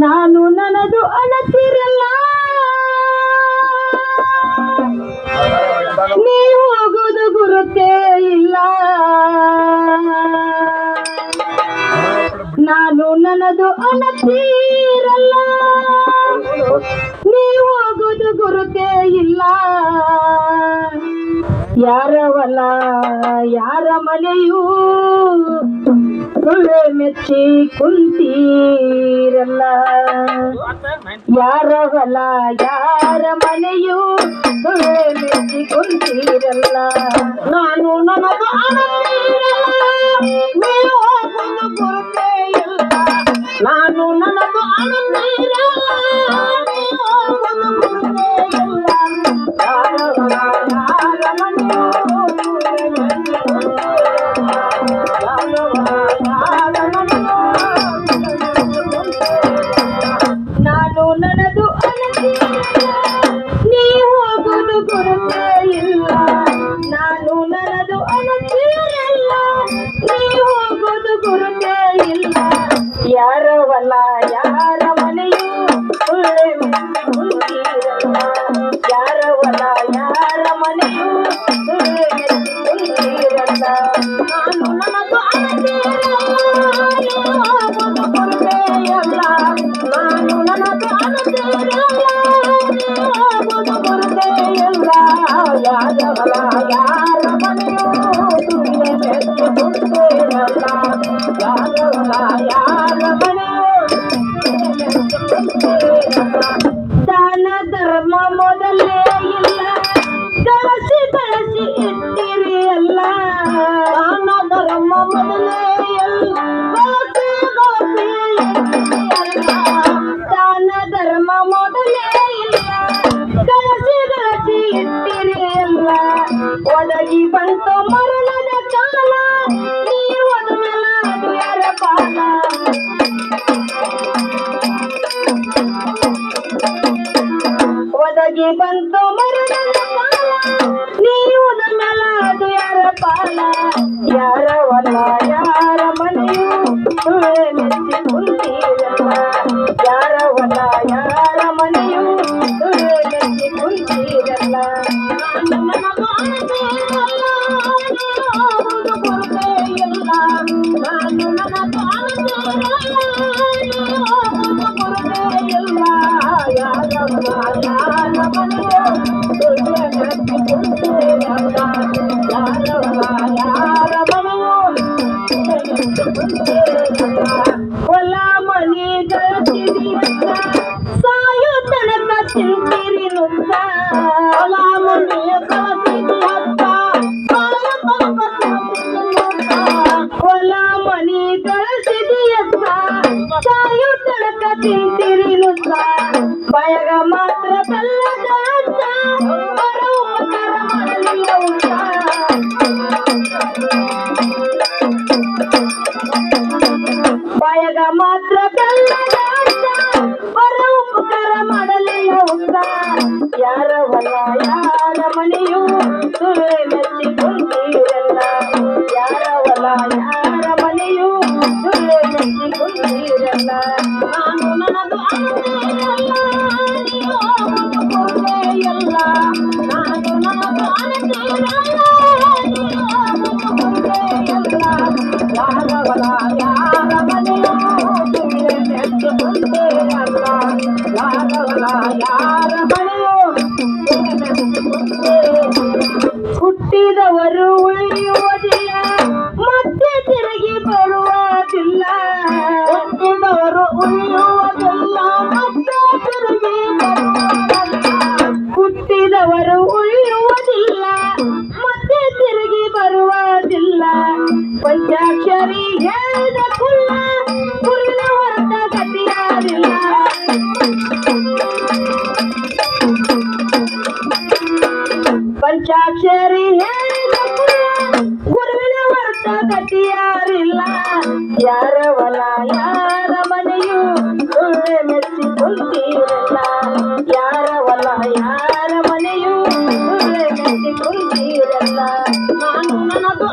ನಾನು ನನ್ನದು ಅನತಿರಲ್ಲ, ನೀವು ಹೋಗುವುದು ಗುರುತೇ ಇಲ್ಲ. ನಾನು ನನ್ನದು ಅನತಿರಲ್ಲ, ನೀವು ಹೋಗುವುದು ಗುರುತೇ ಇಲ್ಲ. ಯಾರವಲ್ಲ ಯಾರ ಮನೆಯೂ ಸುಳ್ಳೆ ಮೆಚ್ಚಿ ಕುಂತೀರಲ್ಲ. ಯಾರವಲ್ಲ ಯಾರ ಮನೆಯೂ ಸುಳ್ಳೆ ಮೆಚ್ಚಿ ಕುಂತೀರಲ್ಲ. ನಾನು ನನ್ನದು ಅನತಿರಲ್ಲ, ನೀವು ಹೋಗುವುದು ಗುರುತೇ ಇಲ್ಲ. ನಾನು ನನ್ನದು ಅನತಿರಲ್ಲ, ನೀವು ಹೋಗುವುದು ಗುರುತೇ ಇಲ್ಲ. ಯಾರವಲ್ಲ ಯಾರ ಮನೆಯೂ ನಾನು ನನ್ನದು ಅನತಿರಲ್ಲ, ನೀವು ಹೋಗುವುದು ಗುರುತೇ ಇಲ್ಲ. ನಾನು ನನ್ನದು ಅನತಿರಲ್ಲ, ನೀವು ಹೋಗುವುದು ಗುರುತೇ ಇಲ್ಲ. ಯಾರವಲ್ಲ ಯಾರ ಮನೆಯೂ ಸುಳ್ಳೆ ಮೆಚ್ಚಿ ಕುಂತೀರಲ್ಲ. ಯಾರವಲ್ಲ ಯಾರ ಮನೆಯೂ ಸುಳ್ಳೆ ಮೆಚ್ಚಿ ಕುಂತೀರಲ್ಲ. ನಾನು ನನ್ನದು ಅನತಿರಲ್ಲ, ನೀವು ಹೋಗುವುದು ಗುರುತೇ ಇಲ್ಲ. ನಾನು ನನ್ನದು ಅನತಿರಲ್ಲ, ನೀವು ಹೋಗುವುದು ಗುರುತೇ ಇಲ್ಲ. ಯಾರವಲ್ಲ ಯಾರ ಮನೆಯೂ ಸುಳ್ಳೆ ಮೆಚ್ಚಿ ಕುಂತೀರಲ್ಲ. ಯಾರವಲ್ಲ ಯಾರ ಮನೆಯೂ ಸುಳ್ಳೆ ಮೆಚ್ಚಿ ಕುಂತೀರಲ್ಲ. ದಾನ ಧರ್ಮ ಮೊದಲೇ ಇಲ್ಲ, ಕಳಸಿ ಕಳಸಿ ಇಟ್ಟಿರಿ ಅಲ್ಲ. ದಾನ ಧರ್ಮ ಮೊದಲೇ ಇಲ್ಲ, ಕಳಸಿ ಕಳಸಿ ಇಟ್ಟಿರಿ ಅಲ್ಲ. ದಾನ ಧರ್ಮ ಮೊದಲೇ ಇಲ್ಲ, ಕಳಸಿ ಕಳಸಿ ಇಟ್ಟಿರಿ ಅಲ್ಲ. ಒದಗಿ ಬಂತು ಮರಣದ ಕಾಲ, ನೀವು ಅದನ್ನೆಲ್ಲ ಅದು ಯಾರ ಪಾಲ. ಒದಗಿ ಬಂತು ಮರಣದ ಕಾಲ, ನೀವು ನಮ್ಮೆಲ್ಲ ಅದು ಯಾರ ಪಾಲ. ಯಾರವಲ್ಲ ಯಾರ ಮನೆಯೂ ಸುಳ್ಳೆ ಮೆಚ್ಚಿ ಕುಂತೀರಲ್ಲ. ಯಾರವಲ್ಲ ಯಾರ ಮನೆಯೂ ಸುಳ್ಳೆ ಮೆಚ್ಚಿ ಕುಂತೀರಲ್ಲ. ನಾನು ನನ್ನದು ಅನತಿರಲ್ಲ, ನೀವು ಹೋಗುವುದು ಗುರುತೇ ಇಲ್ಲ. ನಾನು ನನ್ನದು ಅನತಿರಲ್ಲ, ನೀವು ಹೋಗುವುದು ಗುರುತೇ ಇಲ್ಲ. ಯಾರವಲ್ಲ ಯಾರ ಮನೆಯೂ ಸುಳ್ಳೆ ಮೆಚ್ಚಿ ಕುಂತೀರಲ್ಲ. ಯಾರವಲ್ಲ ಯಾರ ಮನೆಯೂ ಸುಳ್ಳೆ ಮೆಚ್ಚಿ ಕುಂತೀರಲ್ಲ. ಹೊಲ ಮನೆ ಗಳಿಸಿದಿಯಂತ ಸಾಯೋ ತನಕ ತಿಂತೀರಿ ನುಂಗ. ಹೊಲ ಮನೆ ಗಳಿಸಿದಿಯಂತ ಸಾಯೋ ತನಕ ತಿಂತೀರಿ ನುಂಗ. ಹೊಲ ಮನೆ ಗಳಿಸಿದಿಯಂತ ಸಾಯೋ ತನಕ ತಿಂತೀರಿ ನುಂಗ. ಬಾಯಾಗ ಮಾತ್ರ ಬೆಲ್ಲದ ಅನ್ನ, ಹೊರ ಉಪಕಾರ ಮಾಡಲಿಲ್ಲ ಉಂಟ. ಬಾಯಾಗ ಮಾತ್ರ ಬೆಲ್ಲದ ಅನ್ನ, ಹೊರ ಉಪಕಾರ ಮಾಡಲಿಲ್ಲ ಉಂಟ. ಯಾರವಲ್ಲ ಯಾರ ಮನೆಯೂ ಸುಳ್ಳೆ ಮೆಚ್ಚಿ ಕುಂತೀರಲ್ಲ. ಯಾರವಲ್ಲ ಯಾರ ಮನೆಯೂ ಸುಳ್ಳೆ ಮೆಚ್ಚಿ ಕುಂತೀರಲ್ಲ. ನಾನು ನನ್ನದು ಅನತಿರಲ್ಲ, ನೀವು ಹೋಗುವುದು ಗುರುತೇ ಇಲ್ಲ. ನಾನು ನನ್ನದು ಅನತಿರಲ್ಲ, ನೀವು ಹೋಗುವುದು ಗುರುತೇ ಇಲ್ಲ. ಯಾರವಲ್ಲ ಯಾರ ಮನೆಯೂ ಸುಳ್ಳೆ ಮೆಚ್ಚಿ ಕುಂತೀರಲ್ಲ. ಯಾರವಲ್ಲ ಯಾರ ಮನೆಯೂ ಸುಳ್ಳೆ ಮೆಚ್ಚಿ ಕುಂತೀರಲ್ಲ. ಹುಟ್ಟಿದವರು ಉಳಿಯುವುದಿಲ್ಲ, ಮತ್ತೆ ತಿರುಗಿ ಬರುವುದಿಲ್ಲ. ಹುಟ್ಟಿದವರು ಉಳಿಯುವುದಿಲ್ಲ, ಮತ್ತೆ ತಿರುಗಿ ಬರುವುದಿಲ್ಲ. ಹುಟ್ಟಿದವರು ಉಳಿಯುವುದಿಲ್ಲ ಮತ್ತೆ ತಿರುಗಿ ಬರುವುದಿಲ್ಲ ಪಂಚಾಕ್ಷರಿ ಹೇಳಿದ ಕುಲ್ಲ ಗುರುವಿನ ಹೊರತ ಗತಿಯಾರಿಲ್ಲ ಪಂಚಾಕ್ಷರಿ ಹೇಳಿದ ಕುಲ್ಲ ಗುರುವಿನ ಹೊರತ ಗತಿಯಾರಿಲ್ಲ ಯಾರ ಹೊಲ ಯಾರ ಮನೆಯು ಸುಳ್ಳೆ ಮೆಚ್ಚಿ ಕುಂತೀರಲ್ಲ ಯಾರ ಹೊಲ ಯಾರ ಮನೆಯು ಸುಳ್ಳೆ ಮೆಚ್ಚಿ ಕುಂತೀರಲ್ಲ ನಾನು ನನ್ನದು